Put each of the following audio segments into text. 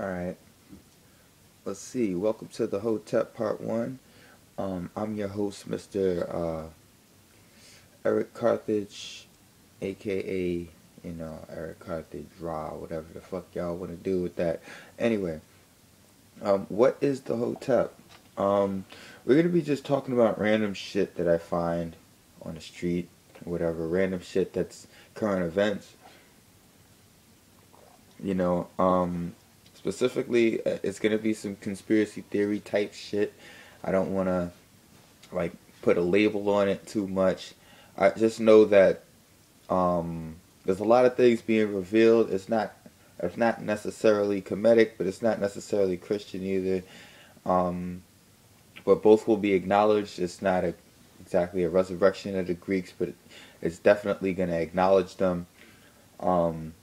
Alright, let's see. Welcome to the Hotep Part 1. I'm your host, Mr. Eric Carthage, aka, Eric Carthage Raw, whatever the fuck y'all want to do with that. Anyway, what is the Hotep? We're going to be just talking about random shit that I find on the street, whatever, random shit that's current events. You know, specifically, it's gonna be some conspiracy theory type shit. I don't want to like put a label on it too much. I just know that there's a lot of things being revealed. It's not necessarily Kemetic, but it's not necessarily Christian either. Um, but both will be acknowledged. It's not exactly a resurrection of the Greeks, but it's definitely gonna acknowledge them. Um,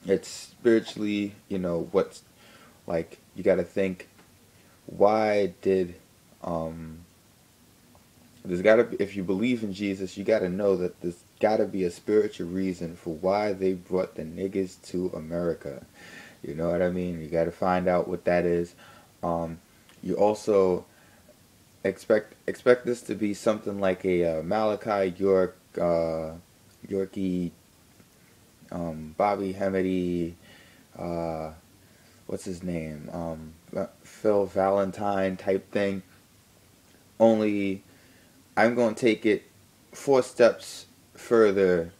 it's spiritually, what's like you got to think, why did um there's got to be, if you believe in Jesus, you got to know that there's got to be a spiritual reason for why they brought the niggas to America. You know what I mean? You got to find out what that is. You also expect this to be something like a Malachi York, Yorkie, Bobby Hemedy, uh, what's his name, Phil Valentine type thing. Only I'm going to take it 4 steps further.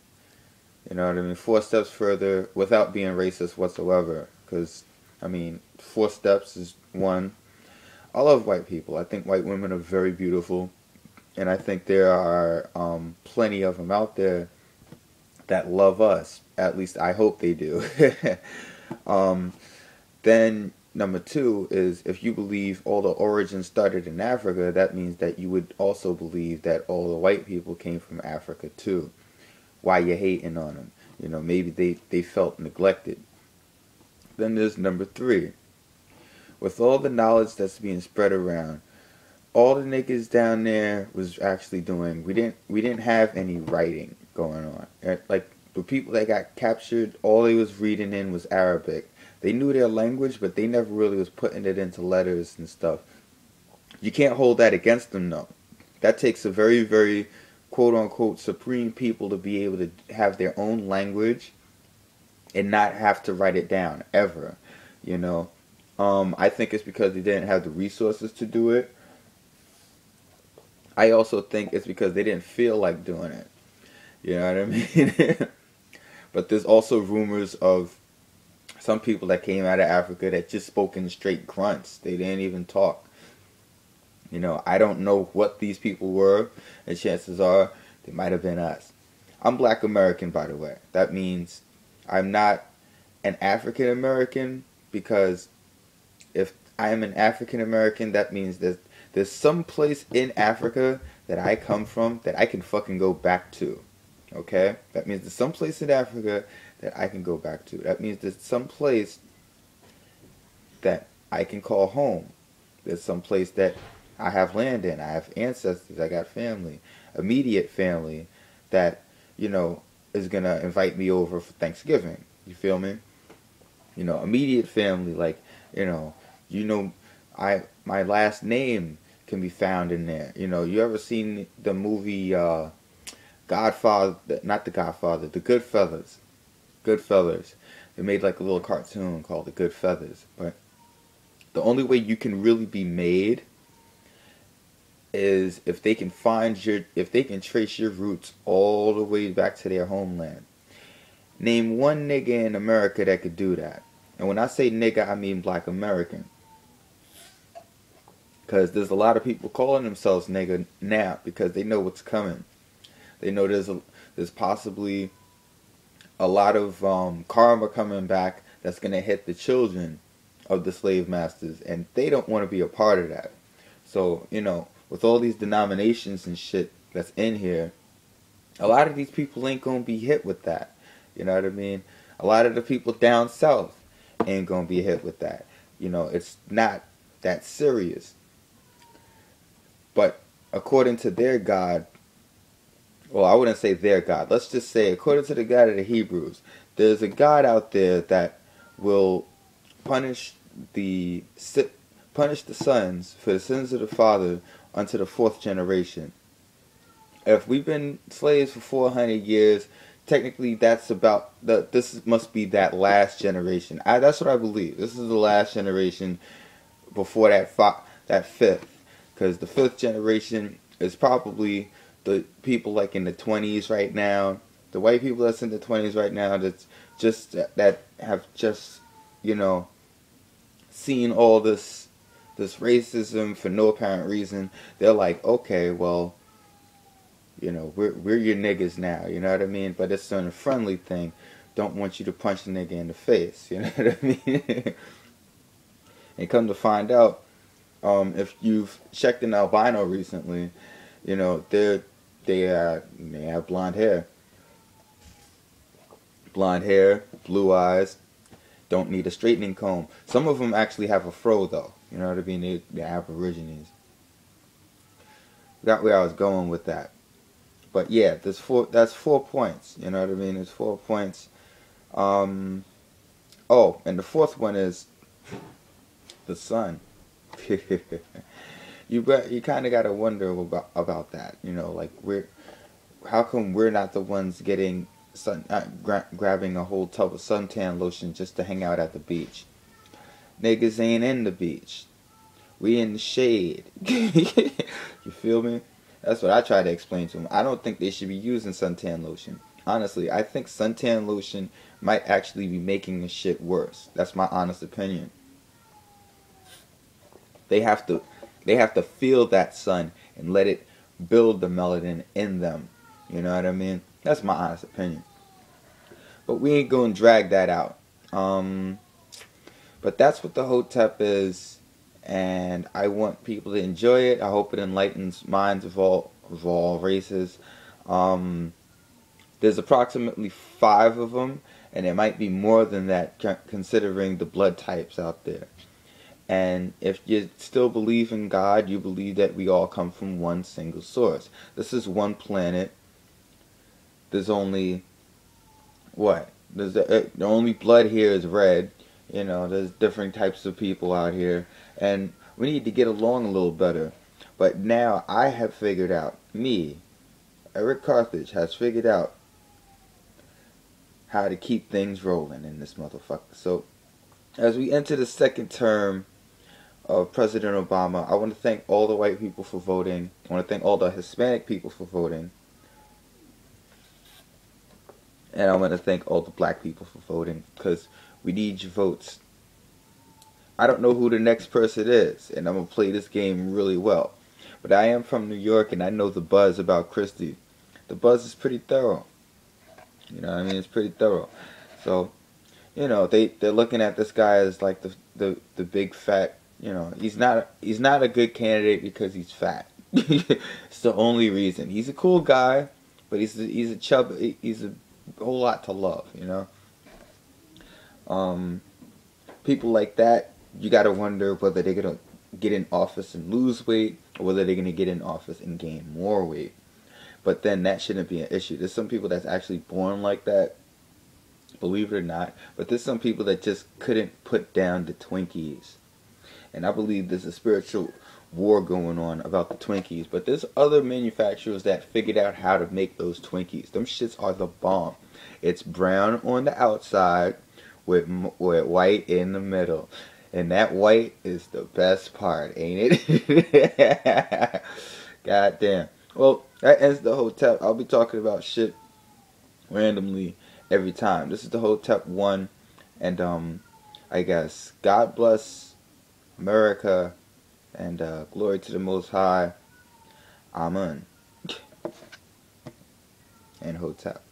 You know what I mean? 4 steps further without being racist whatsoever. Because, I mean, 4 steps is one. I love white people. I think white women are very beautiful. And I think there are plenty of them out there that love us. At least I hope they do. um, Then number two is, if you believe all the origins started in Africa, that means that you would also believe that all the white people came from Africa too. Why you hating on them? Maybe they felt neglected. Then there's number three. With all the knowledge that's being spread around, all the niggas down there was actually doing, we didn't have any writing going on. Like the people that got captured, all they was reading in was Arabic. They knew their language, but they never really was putting it into letters and stuff. You can't hold that against them, though. That takes a very, very quote-unquote supreme people to be able to have their own language and not have to write it down, ever. You know? I think it's because they didn't have the resources to do it. I also think it's because they didn't feel like doing it. You know what I mean? But there's also rumors of some people that came out of Africa that just spoke in straight grunts. They didn't even talk. I don't know what these people were, and chances are they might have been us. I'm Black American, by the way. That means I'm not an African American, because if I am an African American, that means there's some place in Africa that I come from that I can fucking go back to. Okay? That means there's some place in Africa that I can go back to. That means there's some place that I can call home. There's some place that I have land in. I have ancestors. I got family. Immediate family that, is going to invite me over for Thanksgiving. You feel me? Immediate family, like, my last name can be found in there. You ever seen the movie Godfather, not the Godfather, the Goodfellas. Goodfellas. They made like a little cartoon called the Goodfellas. But the only way you can really be made is if they can if they can trace your roots all the way back to their homeland. Name one nigga in America that could do that. And when I say nigga, I mean Black American. Because there's a lot of people calling themselves nigga now because they know what's coming. They know there's possibly a lot of karma coming back that's going to hit the children of the slave masters, and they don't want to be a part of that. So, with all these denominations and shit that's in here, a lot of these people ain't going to be hit with that. You know what I mean? A lot of the people down south ain't going to be hit with that. It's not that serious. But according to their God, well, I wouldn't say their God. Let's just say, according to the God of the Hebrews, there's a God out there that will punish the punish the sons for the sins of the father unto the fourth generation. If we've been slaves for 400 years, technically that's about this must be that last generation. That's what I believe. This is the last generation before that fifth, because the fifth generation is probably the people like in the 20s right now, the white people that's in the 20s right now, that's just that have just, you know, seen all this racism for no apparent reason. They're like, okay, well, you know, we're your niggas now, you know what I mean? But it's on a friendly thing. Don't want you to punch the nigga in the face, you know what I mean? And come to find out, if you've checked an albino recently, you know, they have blonde hair, blue eyes, don't need a straightening comb. Some of them actually have a fro though, you know what I mean? They're Aborigines. Got where I was going with that. But yeah, that's 4 points. You know what I mean? It's 4 points. Oh, and the fourth one is the sun. You kind of got to wonder about that. You know, like how come we're not the ones getting grabbing a whole tub of suntan lotion just to hang out at the beach? Niggas ain't in the beach. We in the shade. You feel me? That's what I try to explain to them. I don't think they should be using suntan lotion. Honestly, I think suntan lotion might actually be making the shit worse. That's my honest opinion. They have to feel that sun and let it build the melanin in them. You know what I mean? That's my honest opinion. But we ain't gonna drag that out. But that's what the Hotep is. And I want people to enjoy it. I hope it enlightens minds of all races. There's approximately 5 of them, and it might be more than that considering the blood types out there. And if you still believe in God, you believe that we all come from one single source. This is one planet. There's only the only blood here is red. You know, there's different types of people out here, and we need to get along a little better. But now I have figured out, Eric Carthage has figured out how to keep things rolling in this motherfucker. So, as we enter the second term of President Obama, I want to thank all the white people for voting. I want to thank all the Hispanic people for voting. And I want to thank all the black people for voting, because we need your votes. I don't know who the next person is, and I'm going to play this game really well. But I am from New York, and I know the buzz about Christie. The buzz is pretty thorough. You know what I mean? It's pretty thorough. So, you know, they're looking at this guy as like the big fat, you know, he's not a good candidate because he's fat. It's the only reason. He's a cool guy, but he's a chub. He's a whole lot to love, you know. People like that, you gotta wonder whether they're gonna get in office and lose weight, or whether they're gonna get in office and gain more weight. But then that shouldn't be an issue. There's some people that's actually born like that, believe it or not. But there's some people that just couldn't put down the Twinkies. And I believe there's a spiritual war going on about the Twinkies. But there's other manufacturers that figured out how to make those Twinkies. Them shits are the bomb. It's brown on the outside with white in the middle. And that white is the best part, ain't it? God damn. Well, that ends the Hotep. I'll be talking about shit randomly every time. This is the Hotep 1. And I guess God bless America, and glory to the Most High. Amen. And Hotep.